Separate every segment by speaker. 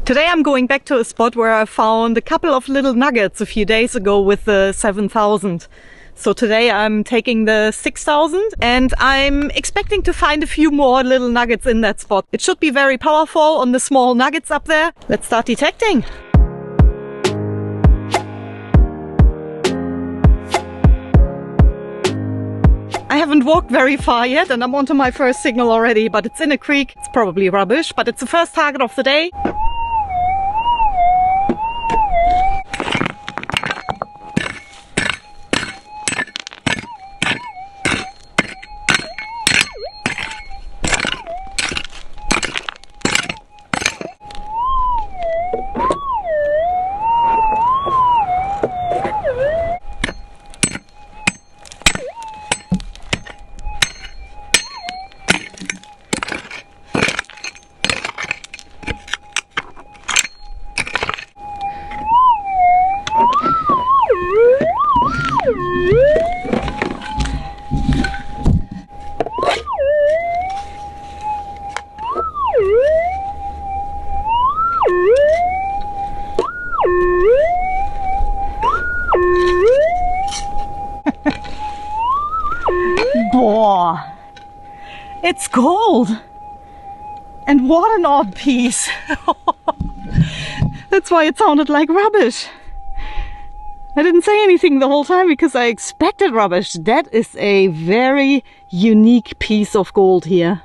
Speaker 1: Today I'm going back to a spot where I found a couple of little nuggets a few days ago with the 7000. So today I'm taking the 6000 and I'm expecting to find a few more little nuggets in that spot. It should be very powerful on the small nuggets up there. Let's start detecting. I haven't walked very far yet and I'm onto my first signal already, but it's in a creek. It's probably rubbish, but it's the first target of the day. Boah, it's gold! And what an odd piece! That's why it sounded like rubbish. I didn't say anything the whole time because I expected rubbish. That is a very unique piece of gold here.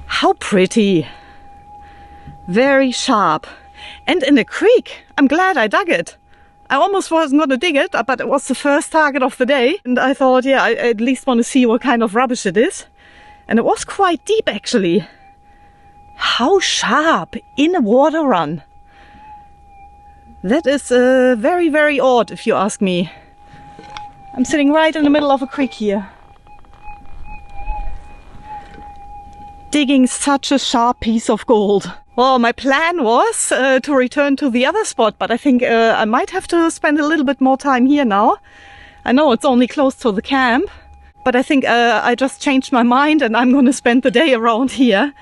Speaker 1: How pretty! Very sharp. And in a creek. I'm glad I dug it. I almost wasn't going to dig it, but it was the first target of the day. And I thought, yeah, I at least want to see what kind of rubbish it is. And it was quite deep, actually. How sharp in a water run. That is very, very odd, if you ask me. I'm sitting right in the middle of a creek here. Digging such a sharp piece of gold. Well, my plan was to return to the other spot, but I think I might have to spend a little bit more time here now. I know it's only close to the camp, but I think I just changed my mind and I'm going to spend the day around here.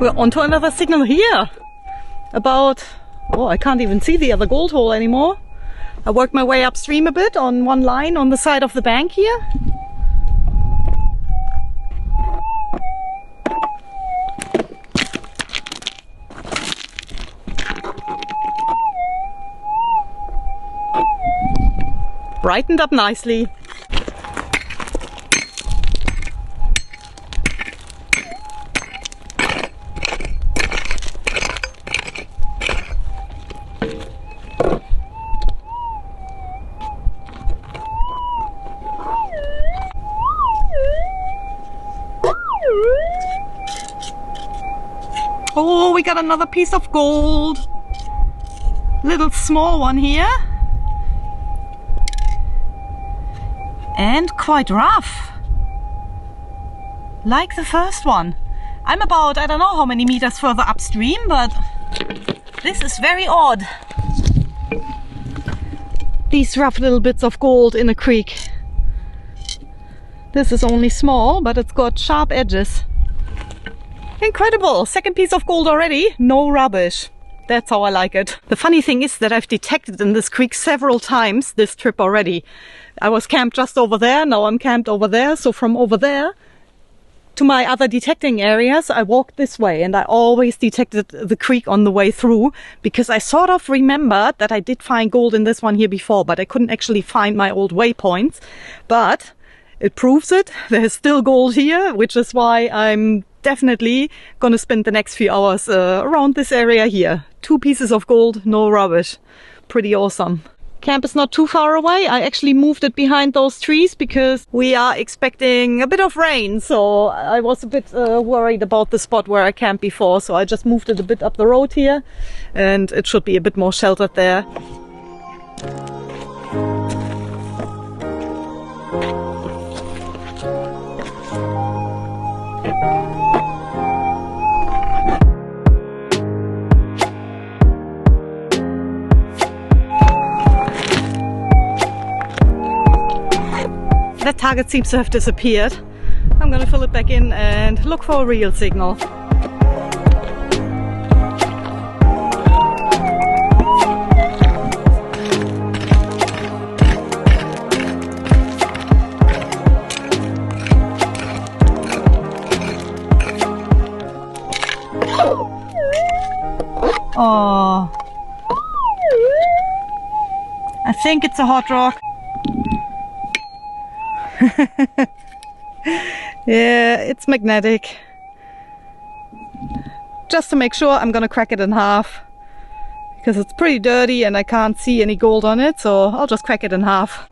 Speaker 1: We're onto another signal here. About, oh, I can't even see the other gold hole anymore. I worked my way upstream a bit on one line on the side of the bank here. Brightened up nicely. Oh, we got another piece of gold. Little small one here. And quite rough. Like the first one. I'm about, I don't know how many meters further upstream, but this is very odd. These rough little bits of gold in a creek. This is only small, but it's got sharp edges. Incredible! Second piece of gold already. No rubbish. That's how I like it. The funny thing is that I've detected in this creek several times this trip already. I was camped just over there, now I'm camped over there. So from over there to my other detecting areas, I walked this way and I always detected the creek on the way through because I sort of remembered that I did find gold in this one here before, but I couldn't actually find my old waypoints. But it proves it. There's still gold here, which is why I'm definitely gonna spend the next few hours around this area here. 2 pieces of gold, no rubbish. Pretty awesome. Camp is not too far away. I actually moved it behind those trees because we are expecting a bit of rain. So I was a bit worried about the spot where I camped before. So I just moved it a bit up the road here and it should be a bit more sheltered there. target seems to have disappeared. I'm gonna fill it back in and look for a real signal. Oh, I think it's a hot rock. Yeah, it's magnetic. Just to make sure, I'm gonna crack it in half because it's pretty dirty and I can't see any gold on it, so I'll just crack it in half.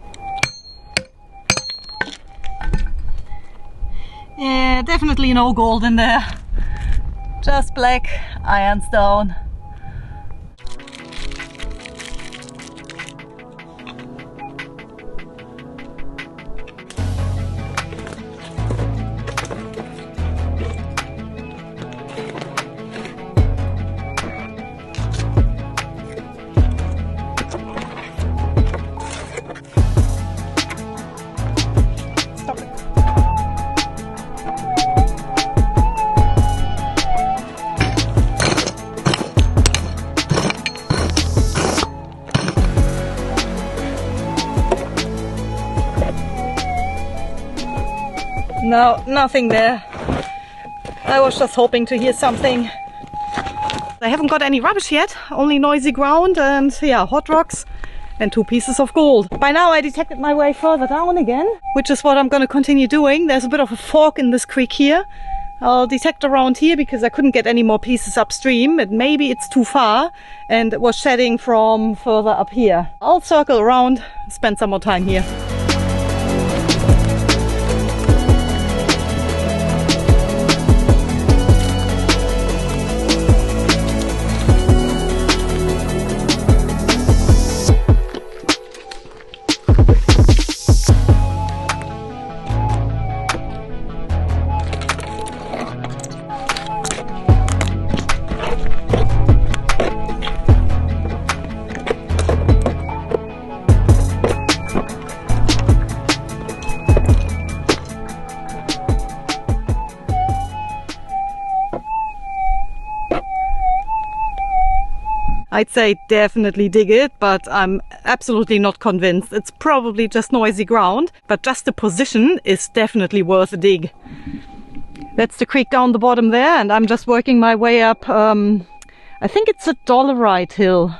Speaker 1: Yeah, definitely no gold in there. Just black ironstone. No, nothing there. I was just hoping to hear something. I haven't got any rubbish yet, only noisy ground and yeah, hot rocks and 2 pieces of gold. By now I detected my way further down again, which is what I'm going to continue doing. There's a bit of a fork in this creek here. I'll detect around here because I couldn't get any more pieces upstream and maybe it's too far and it was shedding from further up here. I'll circle around, spend some more time here. I'd say definitely dig it, but I'm absolutely not convinced. It's probably just noisy ground, but just the position is definitely worth a dig. That's the creek down the bottom there, and I'm just working my way up. I think it's a dolerite hill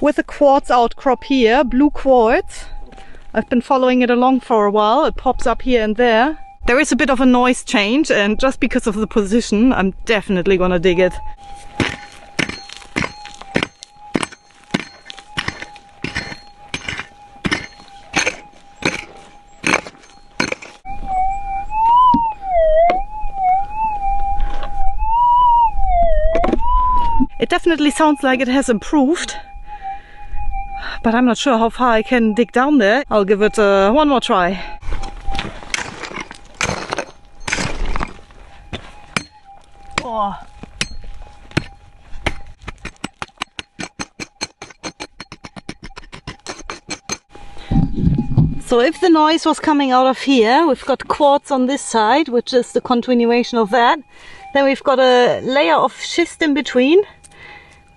Speaker 1: with a quartz outcrop here, blue quartz. I've been following it along for a while. It pops up here and there. There is a bit of a noise change, and just because of the position, I'm definitely gonna dig it. It definitely sounds like it has improved, but I'm not sure how far I can dig down there. I'll give it one more try. Oh. So if the noise was coming out of here, we've got quartz on this side, which is the continuation of that. Then we've got a layer of schist in between.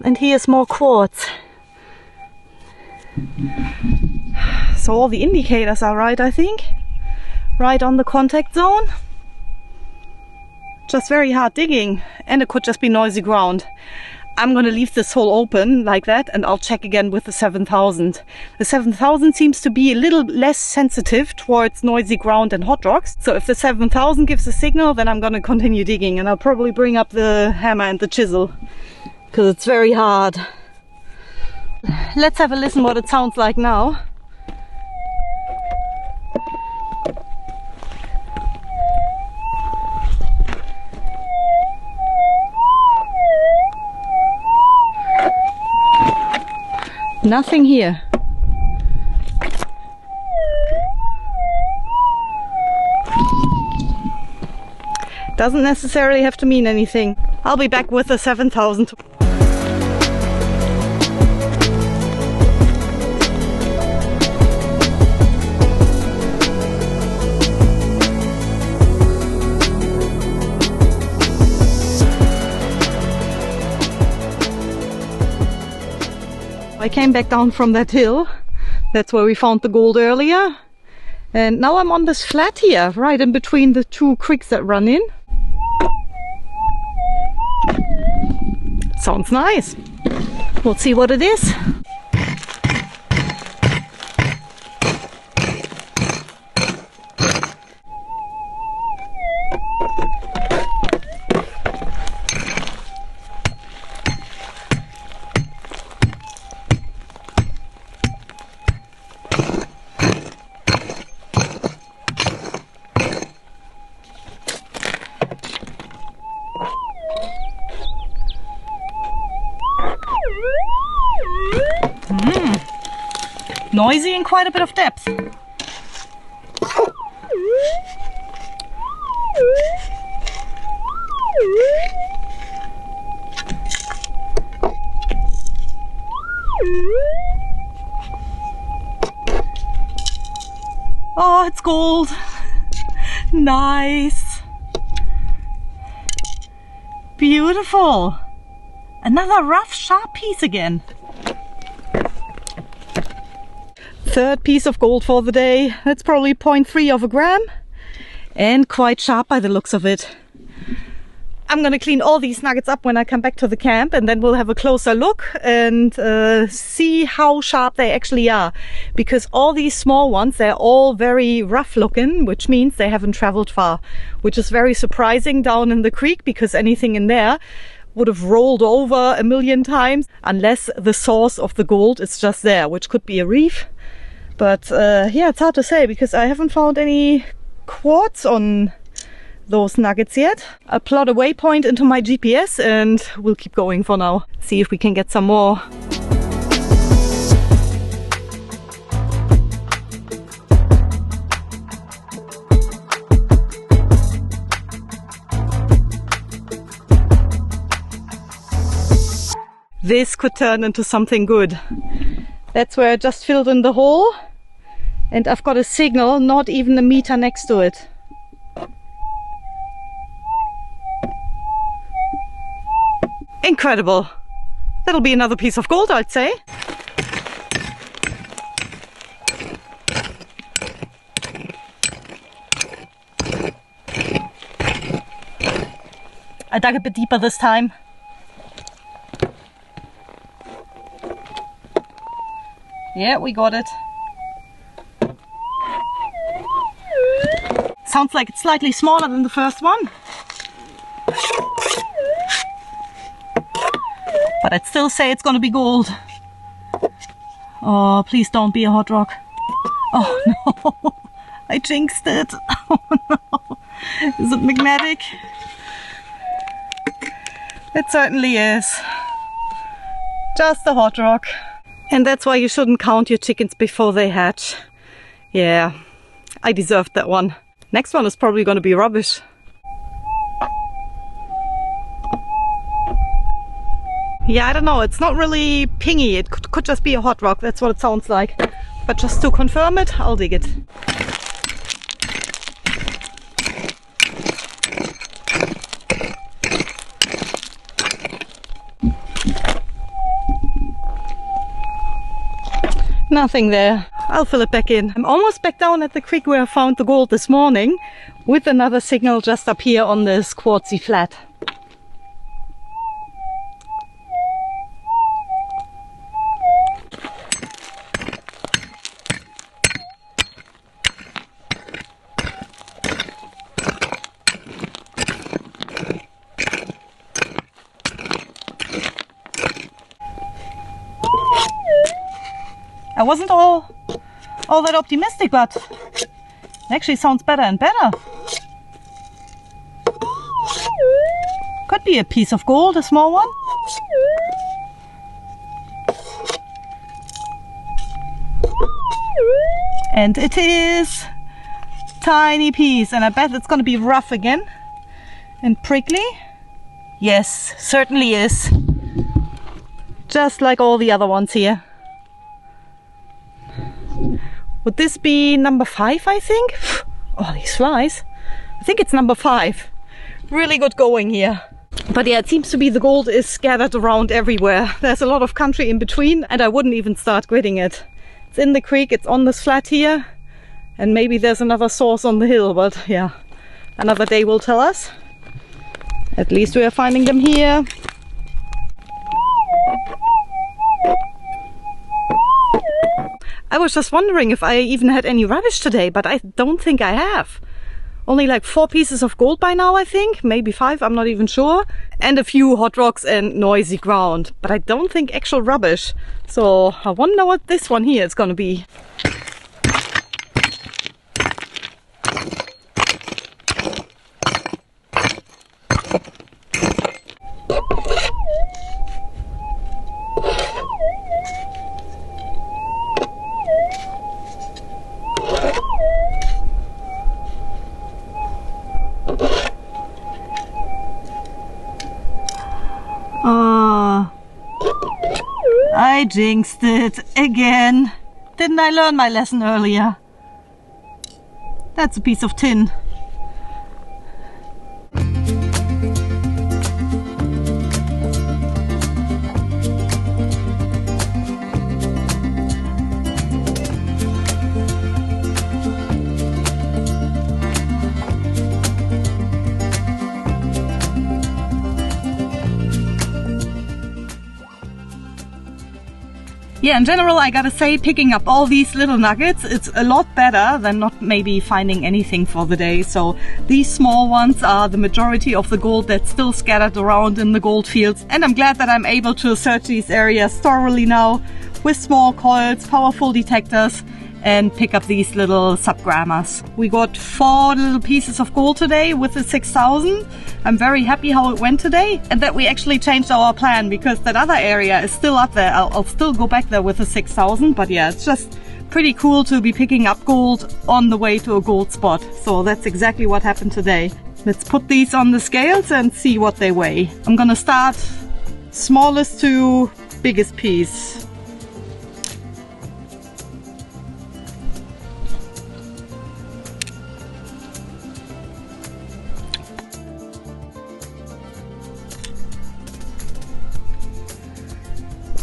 Speaker 1: And here's more quartz. So all the indicators are right, I think. Right on the contact zone. Just very hard digging. And it could just be noisy ground. I'm going to leave this hole open like that and I'll check again with the 7000. The 7000 seems to be a little less sensitive towards noisy ground and hot rocks. So if the 7000 gives a signal, then I'm going to continue digging and I'll probably bring up the hammer and the chisel. Because it's very hard. Let's have a listen what it sounds like now. Nothing here. Doesn't necessarily have to mean anything. I'll be back with the 7000. I came back down from that hill. That's where we found the gold earlier. And now I'm on this flat here, right in between the two creeks that run in. Sounds nice. We'll see what it is. Noisy and quite a bit of depth. Oh, it's gold. Nice. Beautiful. Another rough, sharp piece again. Third piece of gold for the day. That's probably 0.3 of a gram and quite sharp by the looks of it. I'm gonna clean all these nuggets up when I come back to the camp, and then we'll have a closer look and see how sharp they actually are, because all these small ones, they're all very rough looking, which means they haven't traveled far, which is very surprising down in the creek, because anything in there would have rolled over a million times unless the source of the gold is just there, which could be a reef. But yeah, it's hard to say because I haven't found any quartz on those nuggets yet. I'll plot a waypoint into my GPS and we'll keep going for now. See if we can get some more. This could turn into something good. That's where I just filled in the hole, and I've got a signal not even a meter next to it. Incredible. That'll be another piece of gold, I'd say. I dug a bit deeper this time. Yeah, we got it. Sounds like it's slightly smaller than the first one. But I'd still say it's gonna be gold. Oh, please don't be a hot rock. Oh no, I jinxed it. Oh no. Is it magnetic? It certainly is. Just a hot rock. And that's why you shouldn't count your chickens before they hatch. Yeah, I deserved that one. Next one is probably going to be rubbish. Yeah, I don't know. It's not really pingy. It could just be a hot rock. That's what it sounds like. But just to confirm it, I'll dig it. Nothing there. I'll fill it back in. I'm almost back down at the creek where I found the gold this morning, with another signal just up here on this quartzy flat. I wasn't all that optimistic, but it actually sounds better and better. Could be a piece of gold, a small one. And it is tiny piece, and I bet it's going to be rough again and prickly. Yes, certainly is. Just like all the other ones here. Would this be number 5, I think? Oh, these flies. I think it's number 5. Really good going here. But yeah, it seems to be the gold is scattered around everywhere. There's a lot of country in between, and I wouldn't even start gridding it. It's in the creek, it's on this flat here, and maybe there's another source on the hill, but yeah, another day will tell us. At least we are finding them here. I was just wondering if I even had any rubbish today, but I don't think I have. Only like 4 pieces of gold by now, I think. Maybe 5, I'm not even sure. And a few hot rocks and noisy ground. But I don't think actual rubbish. So I wonder what this one here is gonna be. I jinxed it again. Didn't I learn my lesson earlier? That's a piece of tin. Yeah, in general, I gotta say, picking up all these little nuggets, it's a lot better than not maybe finding anything for the day. So these small ones are the majority of the gold that's still scattered around in the gold fields. And I'm glad that I'm able to search these areas thoroughly now with small coils, powerful detectors, and pick up these little sub-grammars. We got 4 little pieces of gold today with the 6,000. I'm very happy how it went today, and that we actually changed our plan, because that other area is still up there. I'll still go back there with the 6,000, but yeah, it's just pretty cool to be picking up gold on the way to a gold spot. So that's exactly what happened today. Let's put these on the scales and see what they weigh. I'm gonna start smallest to biggest piece.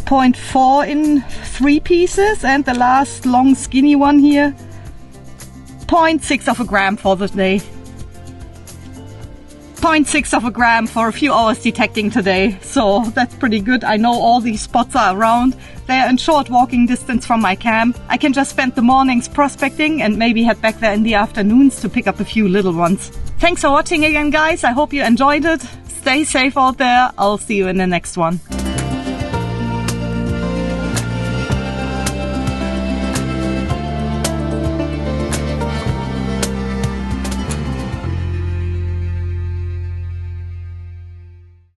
Speaker 1: .4 in 3 pieces, and the last long skinny one here, 0.6 of a gram for the day. 0.6 of a gram for a few hours detecting today, so that's pretty good. I know all these spots are around. They're in short walking distance from my camp. I can just spend the mornings prospecting and maybe head back there in the afternoons to pick up a few little ones. Thanks for watching again, guys. I hope you enjoyed it. Stay safe out there. I'll see you in the next one.